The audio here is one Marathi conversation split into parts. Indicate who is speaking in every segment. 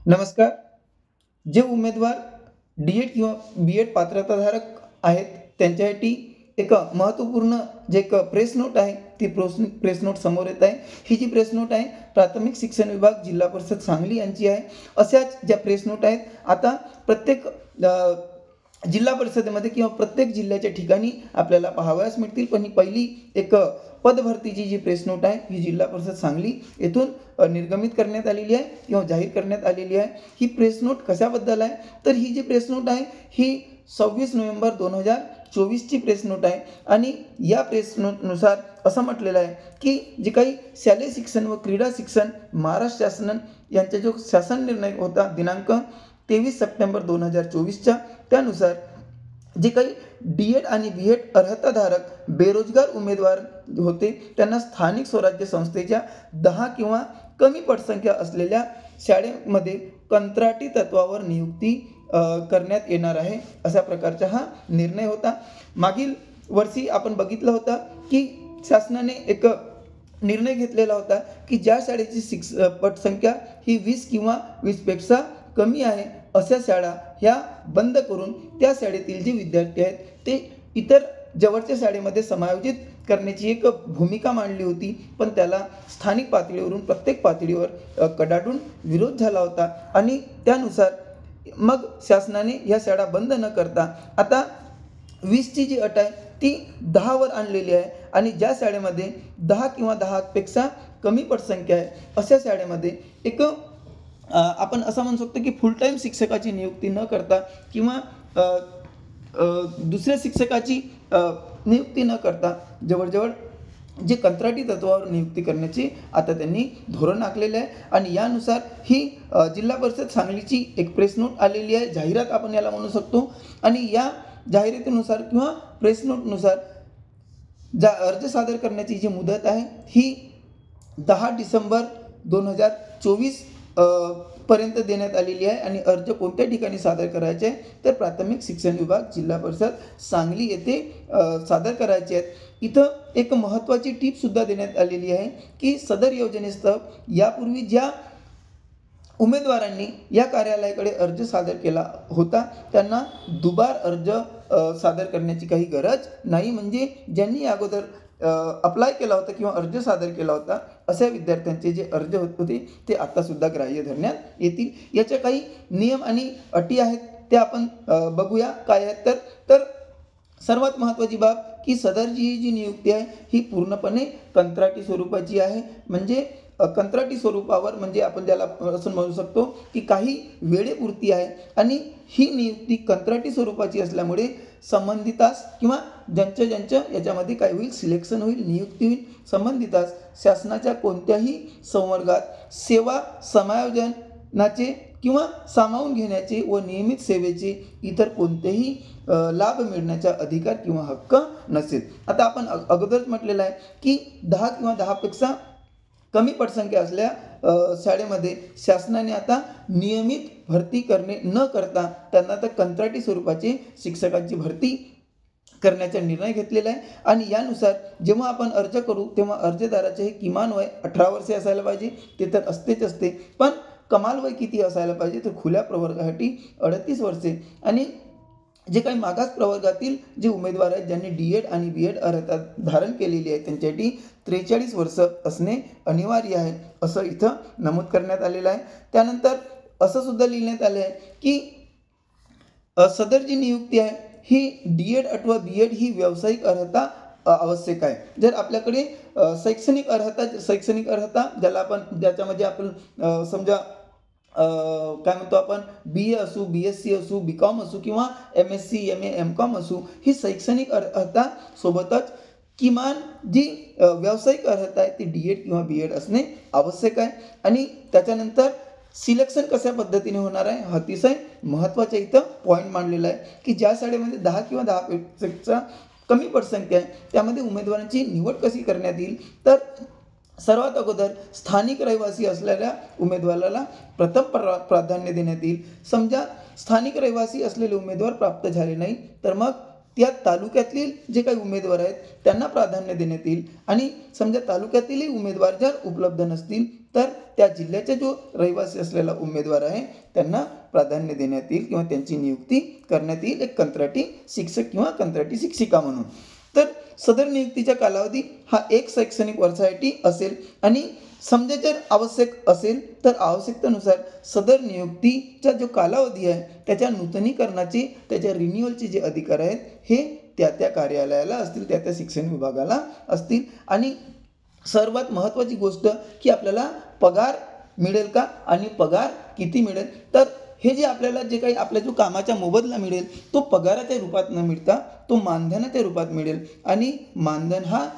Speaker 1: नमस्कार. जे उमेदवार डी-एड किंवा बी-एड पात्रताधारक आहेत, त्यांच्यासाठी एक महत्त्वपूर्ण जे एक प्रेस नोट आहे, ती प्रेस नोट समोर येत आहे. ही जी प्रेस नोट आहे, प्राथमिक शिक्षण विभाग, जिल्हा परिषद सांगली यांची आहे. अशाच ज्या प्रेस नोट आहेत, आता प्रत्येक जिल्हा परिषदेमध्ये किंवा प्रत्येक जिल्ह्याच्या ठिकाणी आपल्याला पाहावयास मिळतील. पण ही पहिली एक पदभरतीची जी प्रेस नोट आहे, ही जिल्हा परिषद सांगली येथून निर्गमित करण्यात आलेली आहे किंवा जाहीर करण्यात आलेली आहे. ही प्रेस नोट कशाबद्दल आहे, तर ही जी प्रेस नोट आहे ही 26 नोव्हेंबर 2024ची प्रेस नोट आहे. आणि या प्रेस नोटनुसार असं म्हटलेलं आहे की जे काही शालेय शिक्षण व क्रीडा शिक्षण महाराष्ट्र शासन यांचा जो शासन निर्णय होता दिनांक 23 सप्टेंबर 2024च्या, त्यानुसार जे काही डी-एड आणि बी-एड अर्हताधारक बेरोजगार उमेदवार होते, त्यांना स्थानिक स्वराज्य संस्थेच्या 10 किंवा कमी पटसंख्या असलेल्या शाळेमध्ये कंत्राटी तत्वावर नियुक्ती करण्यात येणार आहे, अशा प्रकारचा हा निर्णय होता. मागील वर्षी आपण बघितलं होतं की शासनाने एक निर्णय घेतलेला होता की ज्या शाळेची पटसंख्या ही 20 किंवा 20पेक्षा कमी आहे, अशा शाळा ह्या बंद करून त्या शाळेतील जे विद्यार्थी आहेत ते इतर जवळच्या शाळेमध्ये समायोजित करण्याची एक भूमिका मांडली होती. पण त्याला स्थानिक पातळीवरून प्रत्येक पातळीवर कडाडून विरोध झाला होता. आणि त्यानुसार मग शासनाने ह्या शाळा बंद न करता आता 20ची जी अट आहे ती 10वर आणलेली आहे. आणि ज्या शाळेमध्ये 10 किंवा 10पेक्षा कमी पटसंख्या आहे, अशा शाळेमध्ये एक आपण असं म्हणू शकतो की फुल टाईम शिक्षकाची नियुक्ती न करता किंवा दुसऱ्या शिक्षकाची नियुक्ती न करता जवळजवळ जे कंत्राटी तत्वावर नियुक्ती करण्याची आता त्यांनी धोरण आखलेले आहे. आणि यानुसार ही जिल्हा परिषद सांगलीची एक प्रेस नोट आलेली आहे, जाहिरात आपण याला म्हणू शकतो. आणि या जाहिरातीनुसार किंवा प्रेस नोटनुसार अर्ज सादर करण्याची जी मुदत आहे ही 10 डिसेंबर 2024 पर्यंत देण्यात आलेली आहे. आणि अर्ज कोणत्या ठिकाणी सादर करायचे आहे, तर प्राथमिक शिक्षण विभाग, जिल्हा परिषद सांगली येथे सादर करायचे आहेत. इथं एक महत्त्वाची टीपसुद्धा देण्यात आलेली आहे की सदर योजनेस्तव यापूर्वी ज्या उमेदवारांनी या कार्यालयाकडे अर्ज सादर केला होता, त्यांना दुबार अर्ज सादर करण्याची काही गरज नाही. म्हणजे ज्यांनी अगोदर अप्लाय केला होता किंवा अर्ज सादर केला होता, अशा विद्यार्थ्यांचे जे अर्ज होते ते आत्तासुद्धा ग्राह्य धरण्यात येतील. याच्या काही नियम आणि अटी आहेत, त्या आपण बघूया काय आहेत. तर सर्वात महत्त्वाची बाब की सदरची ही जी नियुक्ती आहे ही पूर्णपणे कंत्राटी स्वरूपाची आहे. म्हणजे कंत्राटी स्वरूपावर, म्हणजे आपण त्याला असं म्हणू शकतो की काही वेळेपुरती आहे. आणि ही नियुक्ती कंत्राटी स्वरूपाची असल्यामुळे संबंधितास किंवा ज्यांच्या याच्यामध्ये काय होईल, सिलेक्शन होईल, नियुक्ती होईल, संबंधितास शासनाच्या कोणत्याही संवर्गात सेवा समायोजनाचे किंवा सामावून घेण्याचे व नियमित सेवेचे इतर कोणतेही लाभ मिळण्याचा अधिकार किंवा हक्क नसेल. आता आपण अगोदरच म्हटलेलं आहे की 10 किंवा 10पेक्षा कमी पटसंख्या असल्या शाळेमध्ये शासनाने आता नियमित भरती करणे न करता त्यांना तर कंत्राटी स्वरूपाची शिक्षकांची भरती करण्याचा निर्णय घेतलेला आहे. आणि यानुसार जेव्हा आपण अर्ज करू तेव्हा अर्जदाराचे हे किमान वय 18 वर्षे असायला पाहिजे, ते तर असतेच असते. पण कमाल वय किती असायला पाहिजे, तर खुल्या प्रवर्गासाठी 38 वर्षे. आणि जे काही मागास प्रवर्गातील जे उमेदवार आहेत, ज्यांनी डी-एड आणि बी-एड अर्हता धारण केलेली आहे, त्यांच्यासाठी 43 वर्ष असणे अनिवार्य आहे, असं इथं नमूद करण्यात आलेलं आहे. त्यानंतर असं सुद्धा लिहिण्यात आलं आहे की सदर जी नियुक्ती आहे ही डी-एड अथवा बी-एड ही व्यावसायिक अर्हता आवश्यक आहे. जर आपल्याकडे शैक्षणिक अर्हता ज्याच्यामध्ये आपण समजा काय म्हणतो आपण, बी-ए असू, बी-एस-सी असू, बी-कॉम असू किंवा एम-एस-सी, एम-ए, एम-कॉम असू, ही शैक्षणिक अर्हता सोबतच किमान जी व्यावसायिक अर्हता आहे ती डी-एड किंवा बी-एड असणे आवश्यक आहे. आणि त्याच्यानंतर सिलेक्शन कशा पद्धतीने होणार आहे, हा अतिशय महत्त्वाचा इथं पॉईंट मांडलेला आहे की ज्या शाळेमध्ये 10 किंवा 10पेक्षा कमी पटसंख्या आहे, त्यामध्ये उमेदवारांची निवड कशी करण्यात येईल, तर सर्वात अगोदर स्थानिक रहिवासी असलेल्या उमेदवाराला प्रथम प्राधान्य देण्यात येईल. समजा स्थानिक रहिवासी असलेले उमेदवार प्राप्त झाले नाही, तर मग त्या तालुक्यातील जे काही उमेदवार आहेत त्यांना प्राधान्य देण्यात येईल आणि समजा तालुक्यातीलही उमेदवार जर उपलब्ध नसतील तर त्या जिल्ह्याचा जो रहिवासी असलेला उमेदवार आहे त्यांना प्राधान्य देण्यात येईल किंवा त्यांची नियुक्ती करण्यात येईल एक कंत्राटी शिक्षक किंवा कंत्राटी शिक्षिका म्हणून. तर सदर नियुक्तीचा कालावधी हा 1 शैक्षणिक वर्षासाठी असेल आणि समजा जर आवश्यक असेल तर आवश्यकतेनुसार सदर नियुक्तीचा जो कालावधी आहे त्याच्या नूतनीकरणाचे त्याच्या रिन्युअलचे जे अधिकार आहेत हे त्या कार्यालयाला असतील त्या शिक्षण विभागाला असतील. आणि सर्वात महत्त्वाची गोष्ट की आपल्याला पगार मिळेल का आणि पगार किती मिळेल. तर हे जे आपल्याला जे काही आपल्या जो कामाचा मोबदला मिळेल तो पगाराच्या रूपात न मिळता तो मानधनाच्या रूपात मिळेल आणि मानधन हा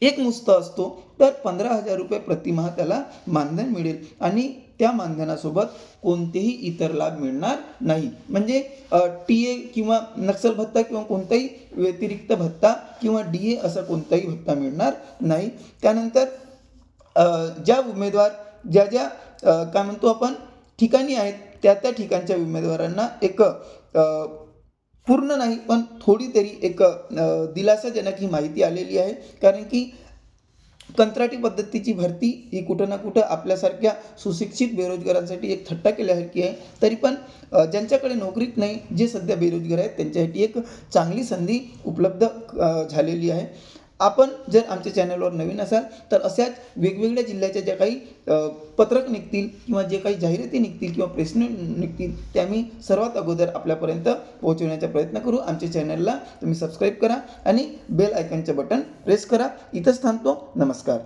Speaker 1: एकमुस्त असतो. तर 15,000 रुपये प्रतिमाह त्याला मानधन मिळेल आणि त्या मानधनासोबत कोणतेही इतर लाभ मिळणार नाही. म्हणजे TA किंवा नक्षल भत्ता किंवा कोणताही व्यतिरिक्त भत्ता किंवा DA असा कोणताही भत्ता मिळणार नाही. त्यानंतर ज्या उमेदवार ज्या काय म्हणतो आपण ठिकाणी आहेत त्या ठिकाणच्या उमेदवारांना एक पूर्ण नाही पण थोडी तरी एक दिलासाजनक ही माहिती आलेली आहे. कारण की कंत्राटी पद्धतीची भरती ही कुठं ना कुठं आपल्यासारख्या सुशिक्षित बेरोजगारांसाठी एक थट्टा केल्यासारखी आहे. तरी पण ज्यांच्याकडे नोकरीच नाही जे सध्या बेरोजगार आहेत त्यांच्यासाठी एक चांगली संधी उपलब्ध झालेली आहे. आपण जर आमच्या चॅनलवर नवीन असाल तर अशाच वेगवेगळ्या जिल्ह्याच्या ज्या काही पत्रक निघतील किंवा जे काही जाहिराती निघतील किंवा प्रेसने निघतील त्या आम्ही सर्वात अगोदर आपल्यापर्यंत पोहोचवण्याचा प्रयत्न करू. आमच्या चॅनलला तुम्ही सबस्क्राईब करा आणि बेल आयकॉनचं बटन प्रेस करा. इथंच थांबतो. नमस्कार.